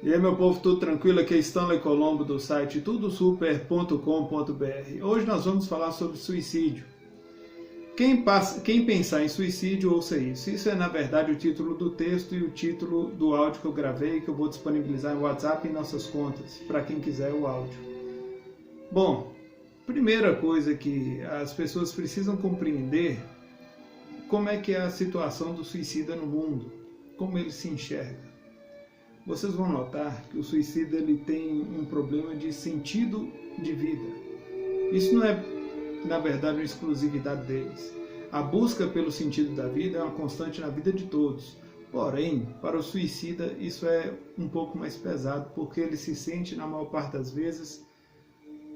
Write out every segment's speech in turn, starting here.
E aí, meu povo, tudo tranquilo? Aqui é Stanley Colombo do site tudosuper.com.br. Hoje nós vamos falar sobre suicídio. Quem pensar em suicídio, ouça isso. Isso é, na verdade, o título do texto e o título do áudio que eu gravei, que eu vou disponibilizar no WhatsApp e em nossas contas, para quem quiser o áudio. Bom, primeira coisa que as pessoas precisam compreender como é que é a situação do suicida no mundo, como ele se enxerga. Vocês vão notar que o suicida ele tem um problema de sentido de vida. Isso não é, na verdade, uma exclusividade deles. A busca pelo sentido da vida é uma constante na vida de todos. Porém, para o suicida isso é um pouco mais pesado, porque ele se sente, na maior parte das vezes,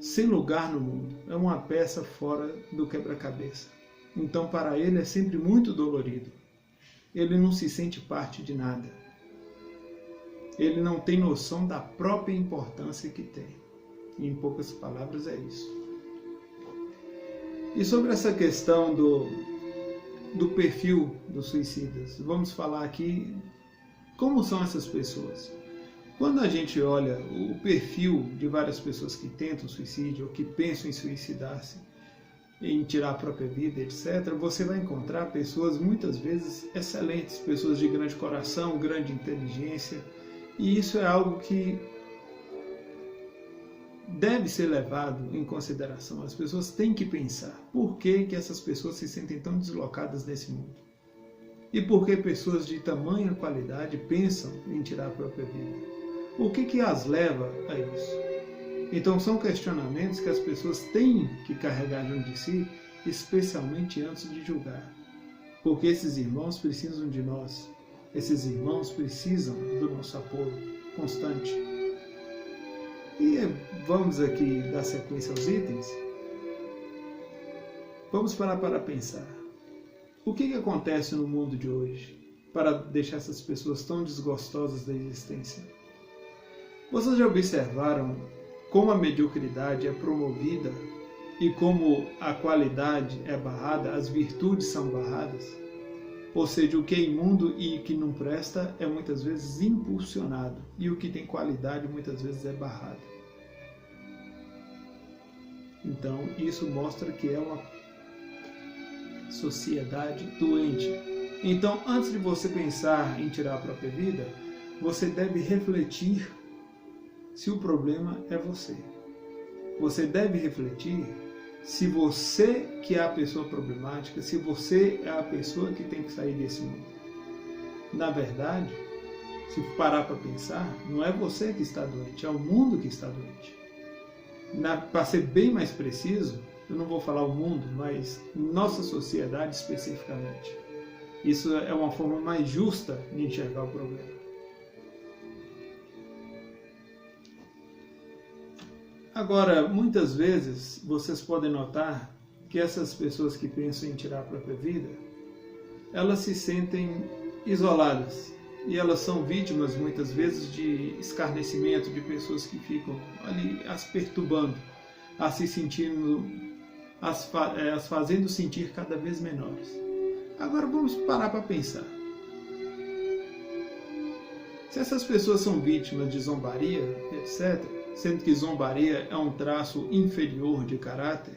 sem lugar no mundo. É uma peça fora do quebra-cabeça. Então, para ele é sempre muito dolorido. Ele não se sente parte de nada. Ele não tem noção da própria importância que tem. E, em poucas palavras, é isso. E sobre essa questão do perfil dos suicidas, vamos falar aqui como são essas pessoas. Quando a gente olha o perfil de várias pessoas que tentam suicídio ou que pensam em suicidar-se, em tirar a própria vida, etc., você vai encontrar pessoas muitas vezes excelentes, pessoas de grande coração, grande inteligência. E isso é algo que deve ser levado em consideração. As pessoas têm que pensar por que essas pessoas se sentem tão deslocadas nesse mundo. E por que pessoas de tamanha qualidade pensam em tirar a própria vida. O que as leva a isso? Então são questionamentos que as pessoas têm que carregar dentro de si, especialmente antes de julgar. Porque esses irmãos precisam de nós. Esses irmãos precisam do nosso apoio constante. E vamos aqui dar sequência aos itens. Vamos parar para pensar. O que acontece no mundo de hoje para deixar essas pessoas tão desgostosas da existência? Vocês já observaram como a mediocridade é promovida e como a qualidade é barrada, as virtudes são barradas? Ou seja, o que é imundo e o que não presta é muitas vezes impulsionado. E o que tem qualidade muitas vezes é barrado. Então, isso mostra que é uma sociedade doente. Então, antes de você pensar em tirar a própria vida, você deve refletir se o problema é você. Você deve refletir se você que é a pessoa problemática, se você é a pessoa que tem que sair desse mundo. Na verdade, se parar para pensar, não é você que está doente, é o mundo que está doente. Para ser bem mais preciso, eu não vou falar o mundo, mas nossa sociedade especificamente. Isso é uma forma mais justa de enxergar o problema. Agora, muitas vezes, vocês podem notar que essas pessoas que pensam em tirar a própria vida, elas se sentem isoladas. E elas são vítimas, muitas vezes, de escarnecimento, de pessoas que ficam ali as perturbando, as se sentindo, as fazendo sentir cada vez menores. Agora, vamos parar para pensar. Se essas pessoas são vítimas de zombaria, etc., sendo que zombaria é um traço inferior de caráter,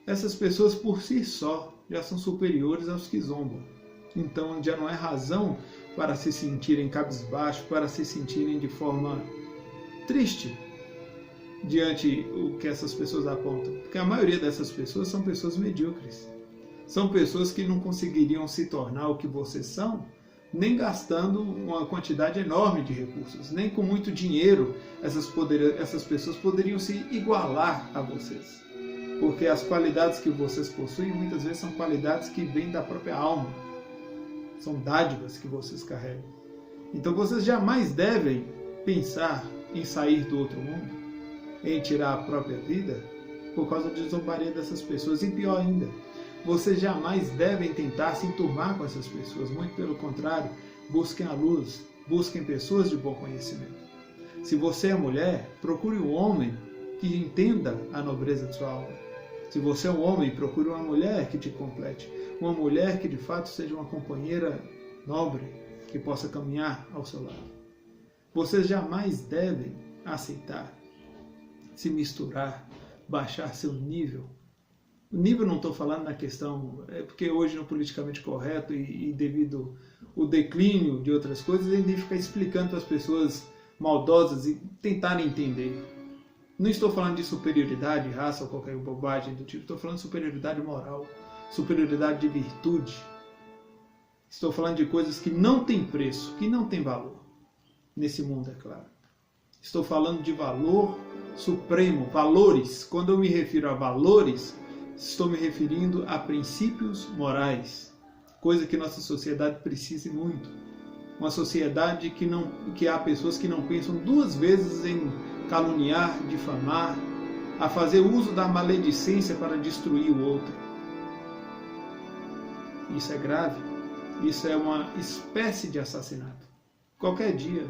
essas pessoas por si só já são superiores aos que zombam. Então já não é razão para se sentirem cabisbaixo, para se sentirem de forma triste diante do que essas pessoas apontam. Porque a maioria dessas pessoas são pessoas medíocres. São pessoas que não conseguiriam se tornar o que vocês são, nem gastando uma quantidade enorme de recursos, nem com muito dinheiro essas pessoas poderiam se igualar a vocês. Porque as qualidades que vocês possuem muitas vezes são qualidades que vêm da própria alma. São dádivas que vocês carregam. Então vocês jamais devem pensar em sair do outro mundo, em tirar a própria vida, por causa de zombaria dessas pessoas. E pior ainda, vocês jamais devem tentar se enturmar com essas pessoas. Muito pelo contrário, busquem a luz, busquem pessoas de bom conhecimento. Se você é mulher, procure um homem que entenda a nobreza de sua alma. Se você é um homem, procure uma mulher que te complete. Uma mulher que de fato seja uma companheira nobre, que possa caminhar ao seu lado. Vocês jamais devem aceitar, se misturar, baixar seu nível. O nível não estou falando na questão, é porque hoje no politicamente correto e devido ao declínio de outras coisas, a gente fica explicando para as pessoas maldosas e tentarem entender. Não estou falando de superioridade, raça ou qualquer bobagem do tipo, estou falando de superioridade moral, superioridade de virtude. Estou falando de coisas que não têm preço, que não têm valor. Nesse mundo, é claro. Estou falando de valor supremo, valores. Quando eu me refiro a valores, estou me referindo a princípios morais, coisa que nossa sociedade precisa muito. Uma sociedade que há pessoas que não pensam duas vezes em caluniar, difamar, a fazer uso da maledicência para destruir o outro. Isso é grave. Isso é uma espécie de assassinato. Qualquer dia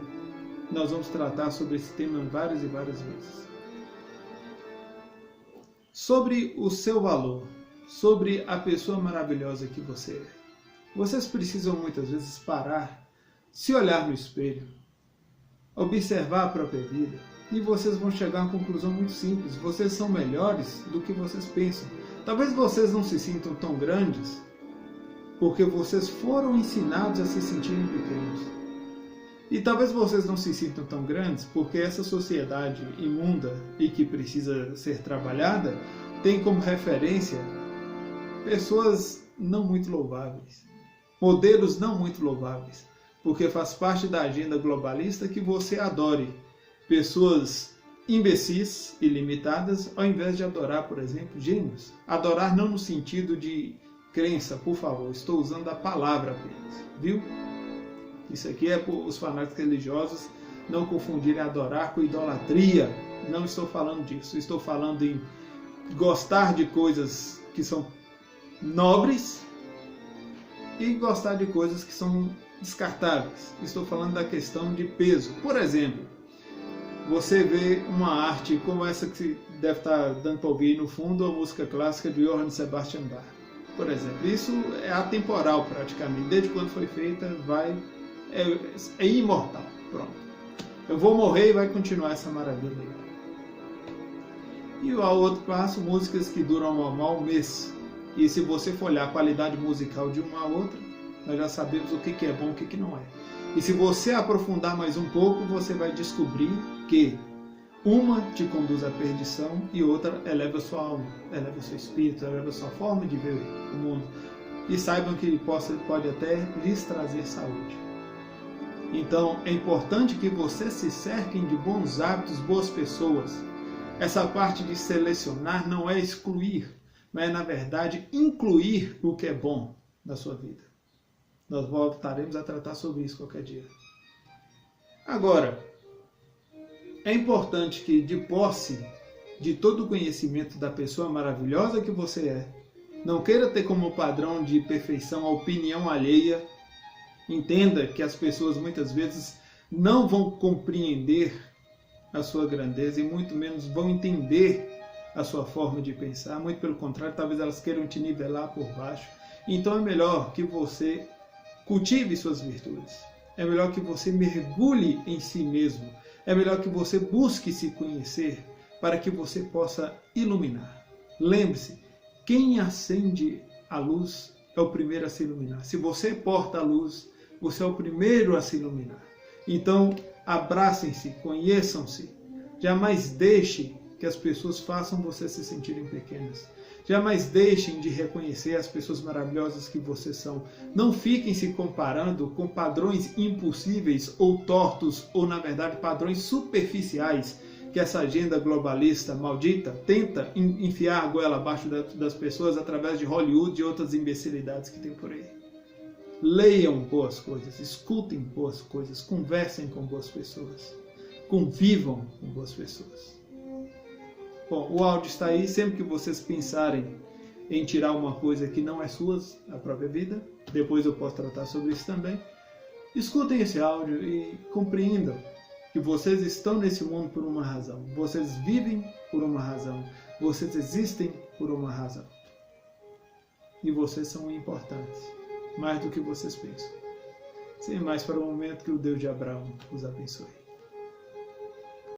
nós vamos tratar sobre esse tema várias e várias vezes. Sobre o seu valor, sobre a pessoa maravilhosa que você é. Vocês precisam muitas vezes parar, se olhar no espelho, observar a própria vida e vocês vão chegar a uma conclusão muito simples. Vocês são melhores do que vocês pensam. Talvez vocês não se sintam tão grandes porque vocês foram ensinados a se sentirem pequenos. E talvez vocês não se sintam tão grandes porque essa sociedade imunda e que precisa ser trabalhada tem como referência pessoas não muito louváveis, modelos não muito louváveis, porque faz parte da agenda globalista que você adore pessoas imbecis e limitadas ao invés de adorar, por exemplo, gênios. Adorar não no sentido de crença, por favor, estou usando a palavra apenas, viu? Isso aqui é para os fanáticos religiosos não confundirem adorar com idolatria. Não estou falando disso. Estou falando em gostar de coisas que são nobres e gostar de coisas que são descartáveis. Estou falando da questão de peso. Por exemplo, você vê uma arte como essa que deve estar dando para ouvir no fundo, a música clássica de Johann Sebastian Bach. Por exemplo, isso é atemporal praticamente. Desde quando foi feita, é imortal. Pronto. Eu vou morrer e vai continuar essa maravilha aí. E ao outro passo, músicas que duram um mês. E se você for olhar a qualidade musical de uma a outra, nós já sabemos o que é bom e o que não é. E se você aprofundar mais um pouco, você vai descobrir que uma te conduz à perdição e outra eleva a sua alma, eleva o seu espírito, eleva a sua forma de ver o mundo. E saibam que pode até lhes trazer saúde. Então é importante que vocês se cerquem de bons hábitos, boas pessoas. Essa parte de selecionar não é excluir, mas é na verdade incluir o que é bom na sua vida. Nós voltaremos a tratar sobre isso qualquer dia. Agora, é importante que, de posse de todo o conhecimento da pessoa maravilhosa que você é, não queira ter como padrão de perfeição a opinião alheia. Entenda que as pessoas muitas vezes não vão compreender a sua grandeza e muito menos vão entender a sua forma de pensar. Muito pelo contrário, talvez elas queiram te nivelar por baixo. Então é melhor que você cultive suas virtudes. É melhor que você mergulhe em si mesmo. É melhor que você busque se conhecer para que você possa iluminar. Lembre-se, quem acende a luz é o primeiro a se iluminar. Se você porta a luz, você é o primeiro a se iluminar. Então, abracem-se, conheçam-se. Jamais deixe que as pessoas façam você se sentirem pequenas. Jamais deixem de reconhecer as pessoas maravilhosas que vocês são. Não fiquem se comparando com padrões impossíveis ou tortos, ou na verdade padrões superficiais que essa agenda globalista maldita tenta enfiar a goela abaixo das pessoas através de Hollywood e outras imbecilidades que tem por aí. Leiam boas coisas, escutem boas coisas, conversem com boas pessoas, convivam com boas pessoas. Bom, o áudio está aí. Sempre que vocês pensarem em tirar uma coisa que não é sua, a própria vida, depois eu posso tratar sobre isso também, escutem esse áudio e compreendam que vocês estão nesse mundo por uma razão. Vocês vivem por uma razão. Vocês existem por uma razão. E vocês são importantes, mais do que vocês pensam. Sem mais para o momento, que o Deus de Abraão os abençoe.